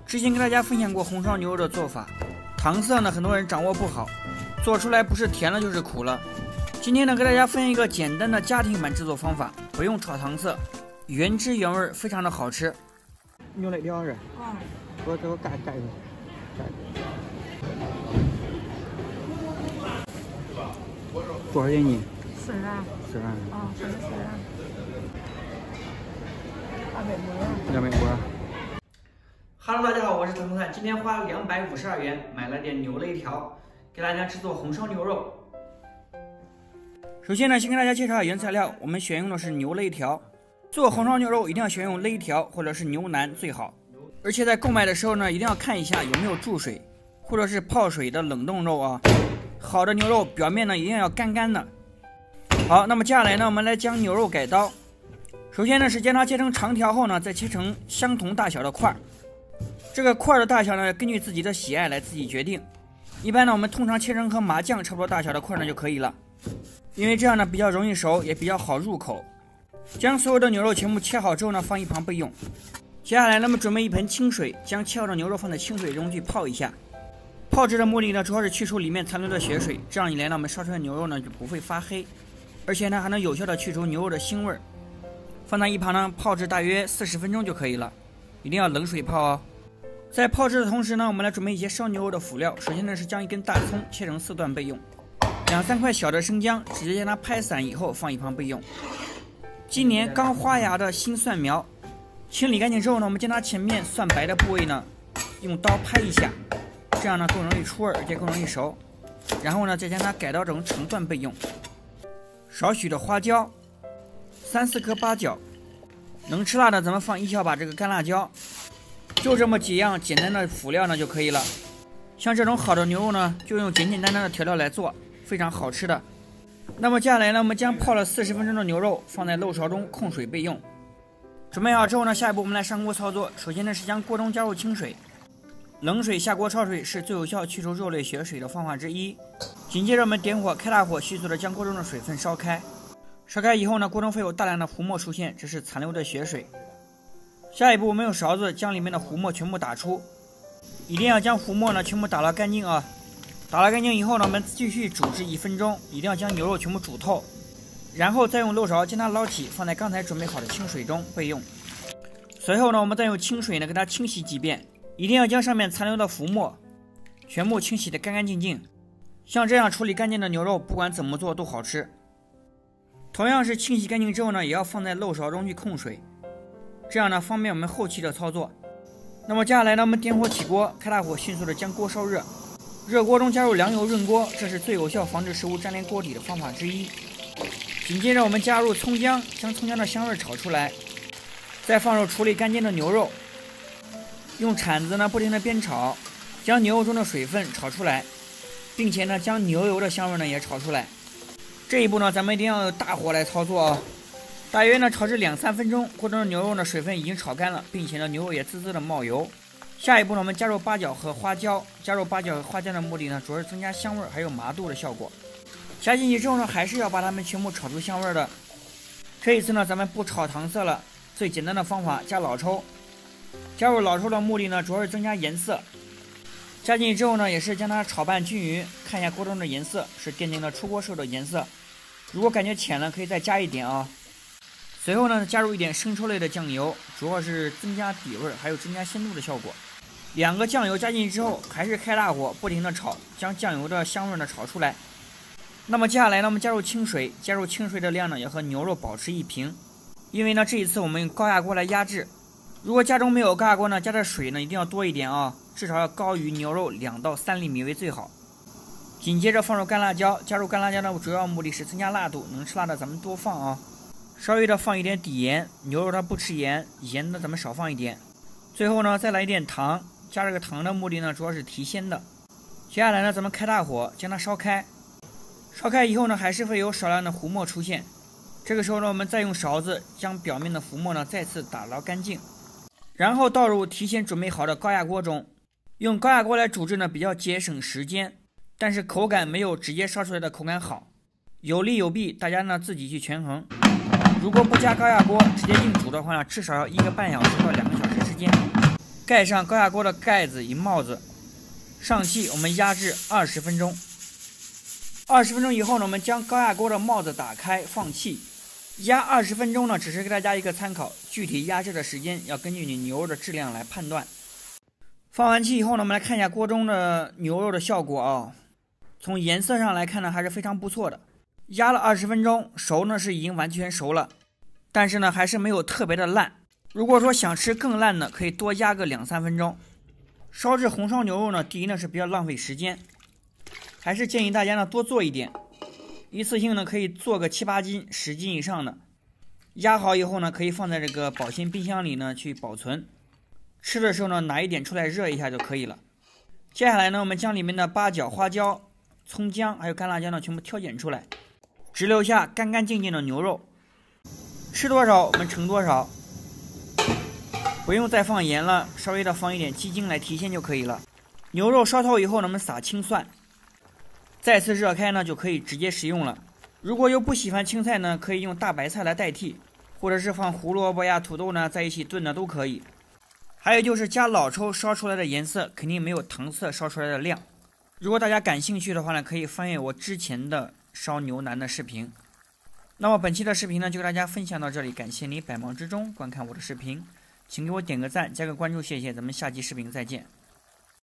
之前跟大家分享过红烧牛肉的做法，糖色呢很多人掌握不好，做出来不是甜了就是苦了。今天呢给大家分享一个简单的家庭版制作方法，不用炒糖色，原汁原味，非常的好吃。牛肋条是？给我盖一下，多少钱一斤？40万。哦，40万。250。Hello， 大家好，我是腾腾。今天花了252元买了点牛肋条，给大家制作红烧牛肉。首先呢，先跟大家介绍一下原材料，我们选用的是牛肋条。做红烧牛肉一定要选用肋条或者是牛腩最好，而且在购买的时候呢，一定要看一下有没有注水或者是泡水的冷冻肉啊。好的牛肉表面呢一定要干干的。好，那么接下来呢，我们来将牛肉改刀。首先呢是将它切成长条后呢，再切成相同大小的块。这个块的大小呢，根据自己的喜爱来自己决定。一般呢，我们通常切成和麻酱差不多大小的块呢就可以了，因为这样呢比较容易熟，也比较好入口。将所有的牛肉全部切好之后呢，放一旁备用。接下来呢，我们准备一盆清水，将切好的牛肉放在清水中去泡一下。泡制的目的呢，主要是去除里面残留的血水，这样一来呢，我们烧出来的牛肉呢就不会发黑，而且呢还能有效的去除牛肉的腥味。放在一旁呢，泡制大约40分钟就可以了，一定要冷水泡哦。在泡制的同时呢，我们来准备一些烧牛肉的辅料。首先呢是将一根大葱切成4段备用，2-3块小的生姜，直接将它拍散以后放一旁备用。今年刚花芽的新蒜苗，清理干净之后呢，我们将它前面蒜白的部位呢，用刀拍一下，这样呢更容易出味，而且更容易熟。然后呢再将它改刀成成段备用。少许的花椒，3-4颗八角，能吃辣的咱们放1小把这个干辣椒。就这么几样简单的辅料呢就可以了。像这种好的牛肉呢，就用简简单单的调料来做，非常好吃的。那么接下来呢，我们将泡了40分钟的牛肉放在漏勺中控水备用。准备好之后呢，下一步我们来上锅操作。首先呢是将锅中加入清水，冷水下锅焯水是最有效去除肉类血水的方法之一。紧接着我们点火，开大火，迅速的将锅中的水分烧开。烧开以后呢，锅中会有大量的糊沫出现，这是残留的血水。下一步我们用勺子将里面的糊沫全部打出，一定要将糊沫呢全部打捞干净啊。打捞干净以后呢，我们继续煮至1分钟，一定要将牛肉全部煮透，然后再用漏勺将它捞起，放在刚才准备好的清水中备用。随后呢，我们再用清水呢给它清洗几遍，一定要将上面残留的浮沫全部清洗得干干净净。像这样处理干净的牛肉，不管怎么做都好吃。同样是清洗干净之后呢，也要放在漏勺中去控水，这样呢方便我们后期的操作。那么接下来呢，我们点火起锅，开大火，迅速的将锅烧热。热锅中加入凉油润锅，这是最有效防止食物粘连锅底的方法之一。紧接着我们加入葱姜，将葱姜的香味炒出来，再放入处理干净的牛肉，用铲子呢不停的煸炒，将牛肉中的水分炒出来，并且呢将牛油的香味呢也炒出来。这一步呢咱们一定要用大火来操作啊。大约呢炒至2-3分钟，锅中的牛肉呢水分已经炒干了，并且呢牛肉也滋滋的冒油。下一步呢，我们加入八角和花椒。加入八角和花椒的目的呢，主要是增加香味还有麻度的效果。加进去之后呢，还是要把它们全部炒出香味的。这一次呢，咱们不炒糖色了，最简单的方法加老抽。加入老抽的目的呢，主要是增加颜色。加进去之后呢，也是将它炒拌均匀，看一下锅中的颜色，是奠定了出锅时候的颜色。如果感觉浅了，可以再加一点啊。随后呢，加入一点生抽类的酱油，主要是增加底味，还有增加鲜度的效果。2个酱油加进去之后，还是开大火，不停的炒，将酱油的香味呢炒出来。那么接下来呢，我们加入清水，加入清水的量呢要和牛肉保持1平，因为呢这一次我们用高压锅来压制。如果家中没有高压锅呢，加的水呢一定要多一点啊，至少要高于牛肉2到3厘米为最好。紧接着放入干辣椒，加入干辣椒呢主要目的是增加辣度，能吃辣的咱们多放啊。稍微的放一点底盐，牛肉它不吃盐，盐呢咱们少放一点。最后呢再来一点糖，加这个糖的目的呢主要是提鲜的。接下来呢咱们开大火将它烧开，烧开以后呢还是会有少量的糊沫出现，这个时候呢我们再用勺子将表面的浮沫呢再次打捞干净，然后倒入提前准备好的高压锅中。用高压锅来煮制呢比较节省时间，但是口感没有直接烧出来的口感好，有利有弊，大家呢自己去权衡。如果不加高压锅直接硬煮的话呢，至少要1个半小时到2个小时之间。盖上高压锅的盖子与帽子，上气，我们压制20分钟。20分钟以后呢，我们将高压锅的帽子打开，放气。压20分钟呢，只是给大家一个参考，具体压制的时间要根据你牛肉的质量来判断。放完气以后呢，我们来看一下锅中的牛肉的效果啊。从颜色上来看呢，还是非常不错的。压了20分钟，熟呢是已经完全熟了，但是呢还是没有特别的烂。如果说想吃更烂的，可以多压个2-3分钟。烧制红烧牛肉呢，第一呢是比较浪费时间，还是建议大家呢多做一点，一次性呢可以做个7-8斤、10斤以上的。压好以后呢，可以放在这个保鲜冰箱里呢去保存。吃的时候呢，拿一点出来热一下就可以了。接下来呢，我们将里面的八角、花椒、葱姜还有干辣椒呢全部挑拣出来，只留下干干净净的牛肉。吃多少我们盛多少，不用再放盐了，稍微的放一点鸡精来提鲜就可以了。牛肉烧透以后呢，我们撒青蒜，再次热开呢就可以直接食用了。如果有不喜欢青菜呢，可以用大白菜来代替，或者是放胡萝卜呀、土豆呢在一起炖的都可以。还有就是加老抽烧出来的颜色肯定没有糖色烧出来的亮。如果大家感兴趣的话呢，可以翻阅我之前的烧牛腩的视频。那么本期的视频呢就给大家分享到这里，感谢你百忙之中观看我的视频，请给我点个赞，加个关注，谢谢，咱们下期视频再见。